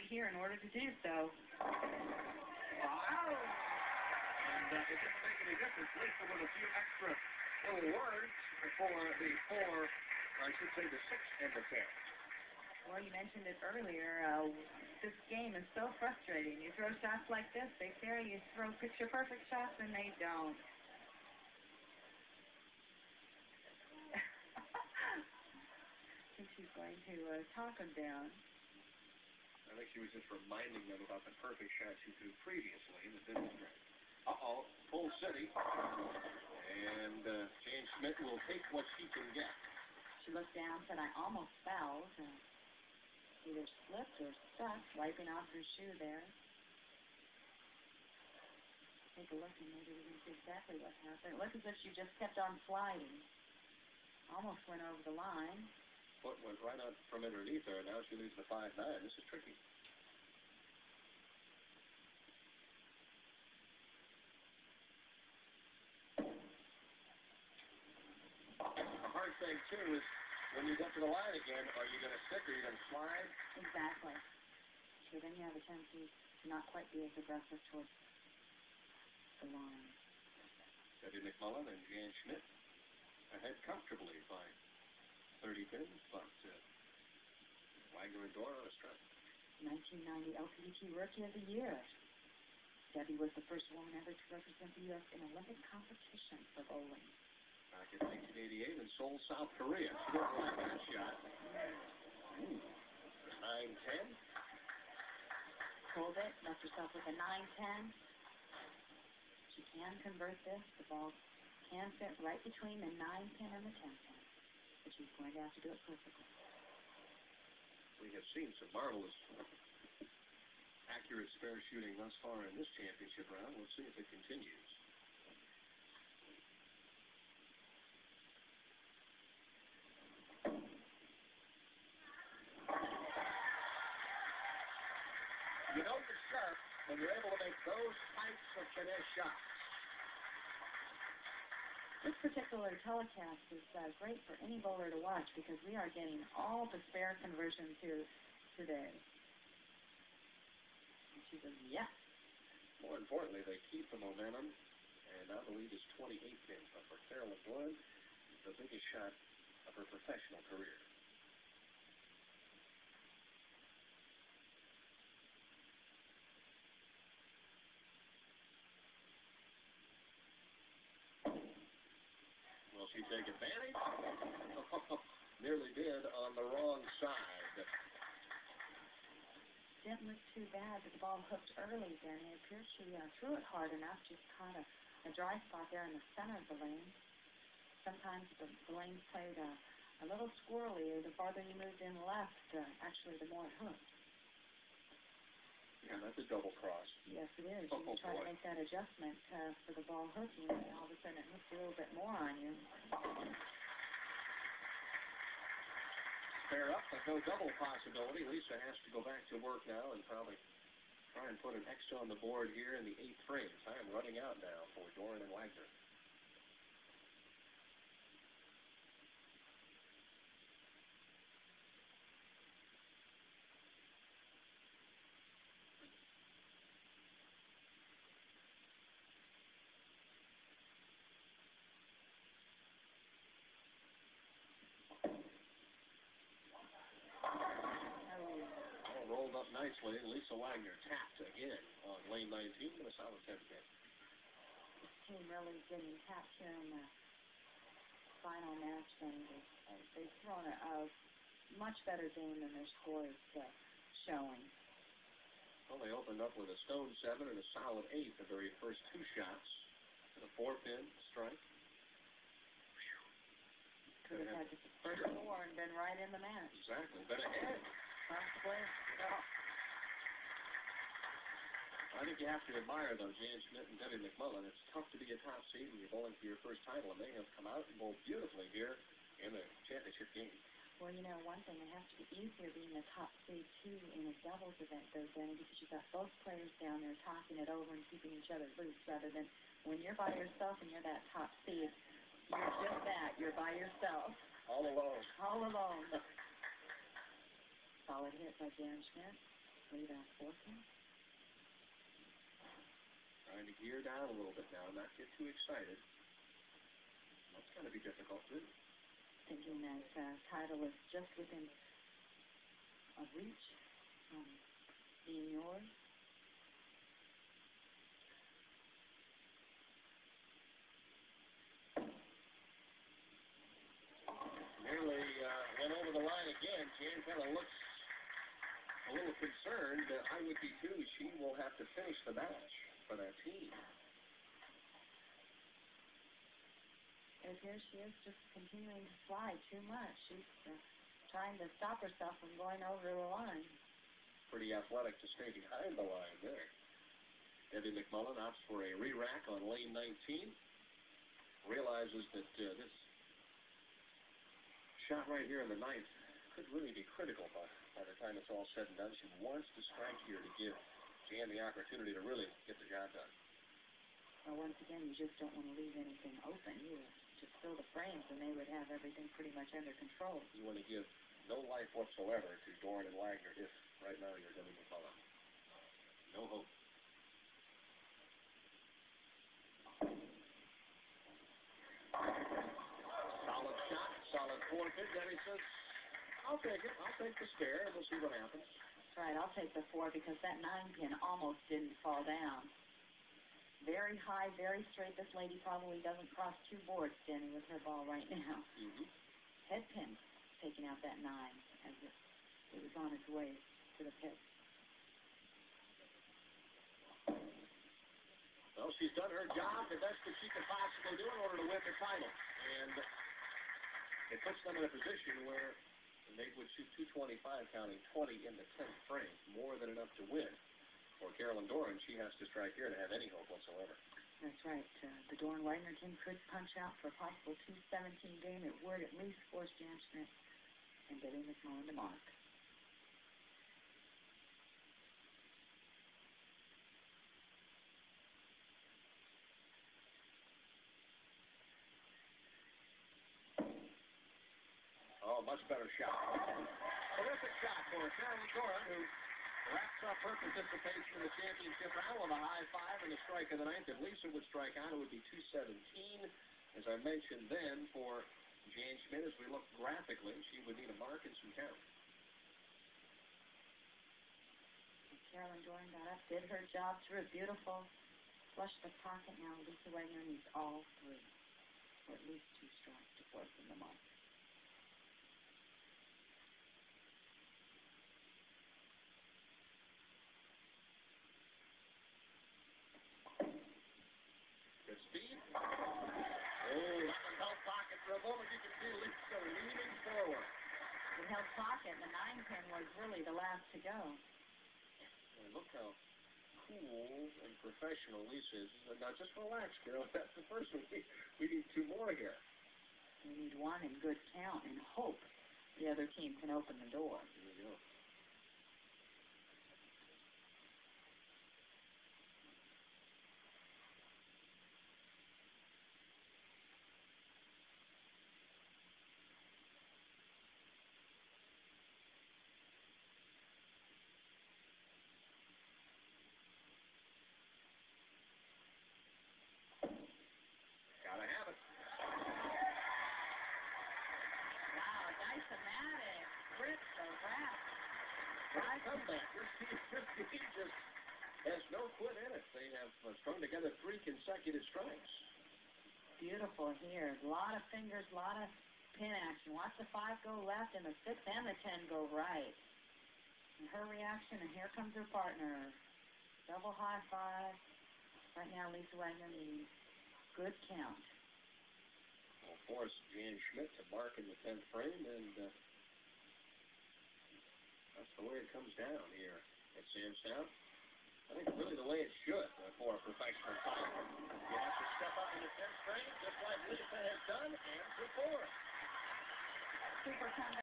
here in order to do so. Wow! And it didn't make any difference. Lisa with a few extra little words for the 4, or I should say the 6 and the 10. Well, you mentioned it earlier. This game is so frustrating. You throw shots like this, they stare. You throw picture-perfect shots, and they don't. I think she's going to talk them down. I think she was just reminding them about the perfect shot she threw previously that didn't strike. Uh-oh, full city. And Jane Schmidt will take what she can get. She looked down, said, I almost fell. Either slipped or stuck, wiping off her shoe there. Take a look and maybe we can see exactly what happened. It looked as if she just kept on sliding. Almost went over the line. Foot went right out from underneath her, and now she leaves the 5-9. This is tricky. The hard thing, too, is when you get to the line again, are you going to stick or are you going to slide? Exactly. So then you have a tendency to not quite be as aggressive towards the line. Debbie McMullen and Jan Schmidt ahead comfortably by 30 pins, but Wagner and Dora on a strike. 1990 LPDT Rookie of the Year. Debbie was the first woman ever to represent the U.S. in Olympic competition for bowling. Back in 1988 in Seoul, South Korea. She didn't like that shot. 9-10. Pulled it, left herself with a 9-10. She can convert this. The ball can fit right between the 9-10 and the 10-10. But she's going to have to do it perfectly. We have seen some marvelous accurate spare shooting thus far in this championship round. We'll see if it continues. You know you're sharp when you're able to make those types of finesse shots. This particular telecast is great for any bowler to watch because we are getting all the spare conversions here today. And she says, yes. More importantly, they keep the momentum, and now the lead is 28 pins. But for Carolyn Doran, the biggest shot of her professional career. Will she take advantage? Nearly did on the wrong side. Didn't look too bad, but the ball hooked early there, and it appears she threw it hard enough, just caught a dry spot there in the center of the lane. Sometimes the lanes played a little squirrely. The farther you moved in left, actually, the more it hooked. Yeah, that's a double cross. Yes, it is. You try to make that adjustment for the ball hooking, and all of a sudden it hooks a little bit more on you. Fair up, but no double possibility. Lisa has to go back to work now and probably try and put an X on the board here in the 8th frame. Time running out now for Doran and Wagner. Rolled up nicely. Lisa Wagner tapped again on lane 19 with a solid 10 pin. This team really getting tapped here in the final match. Then they've thrown a much better game than their score is showing. Well, they opened up with a stone 7 and a solid 8 the very first 2 shots. And a 4-pin strike. Could have had the first 4 and been right in the match. Exactly. Been ahead. Possibly. Yeah. I think you have to admire, though, Jan Schmidt and Debbie McMullen. It's tough to be a top seed when you're bowling for your first title, and they have come out and bowled beautifully here in the championship game. Well, you know, one thing, it has to be easier being a top seed, too, in a doubles event, though, Denny, because you've got both players down there talking it over and keeping each other loose, rather than when you're by yourself and you're that top seed, you're just that. You're by yourself. All alone. All alone. Solid hit by Jan Schmidt. Hopefully that's working. Trying to gear down a little bit now, not get too excited. That's going to be difficult, too. Thinking that title is just within a reach from being yours. Nearly went over the line again. Jan kind of looks a little concerned. I would be, too. She will have to finish the match for that team. It appears she is just continuing to slide too much. She's trying to stop herself from going over the line. Pretty athletic to stay behind the line there. Debbie McMullen opts for a re-rack on lane 19. Realizes that this shot right here in the ninth could really be critical by the time it's all said and done. She wants to strike here to give Jan the opportunity to really get the job done. Well, once again, you just don't want to leave anything open. You just fill the frames, and they would have everything pretty much under control. You want to give no life whatsoever to Doran and Wagner if right now you're Debbie McMullen. No hope. Solid shot, solid forfeit. Debbie says, I'll take it. I'll take the spare, and we'll see what happens. That's right. I'll take the 4 because that 9-pin almost didn't fall down. Very high, very straight. This lady probably doesn't cross 2 boards standing with her ball right now. Head pin taking out that 9 as it was on its way to the pit. Well, she's done her job the best that she could possibly do in order to win the title. And it puts them in a position where they would shoot 225, counting 20 in the 10th frame. More than enough to win. For Carolyn Doran, she has to strike here to have any hope whatsoever. That's right. The Doran-Wagner team could punch out for a possible 217 game. It would at least force Jan Schmidt and Debbie McMullen to mark. Oh, much better shot. Terrific shot for Carolyn Doran, who wraps up her participation in the championship round with a high 5 and a strike of the ninth. If Lisa would strike out, it would be 217. As I mentioned then, for Jan Schmidt, as we look graphically, she would need a mark and some count. Carolyn Doran got up, did her job through. Beautiful. Flush the pocket. Now Lisa Wagner needs all 3, or at least 2 strikes to force them to mark. Good speed. Oh, that one held pocket for a moment. You can see Lisa leaning forward. It held pocket. The 9-pin was really the last to go. And look how cool and professional Lisa is. Now, just relax, Carol. That's the first one. We need 2 more here. We need 1 in good count and hope the other team can open the door. There we go. Gotta have it. Wow, Dysomatic rips the wrap. Nice comeback. This team just has no quit in it. They have strung together 3 consecutive strikes. Beautiful here. A lot of fingers, a lot of pin action. Watch the 5 go left and the 6 and the 10 go right. And her reaction, and here comes her partner. Double high 5. Right now, Lisa Wagner needs good count. Will force Jan Schmidt to mark in the 10th frame, and that's the way it comes down here at Sam's Town. I think really the way it should for a professional title. You have to step up in the 10th frame, just like Lisa has done, and to 4. Super comeback.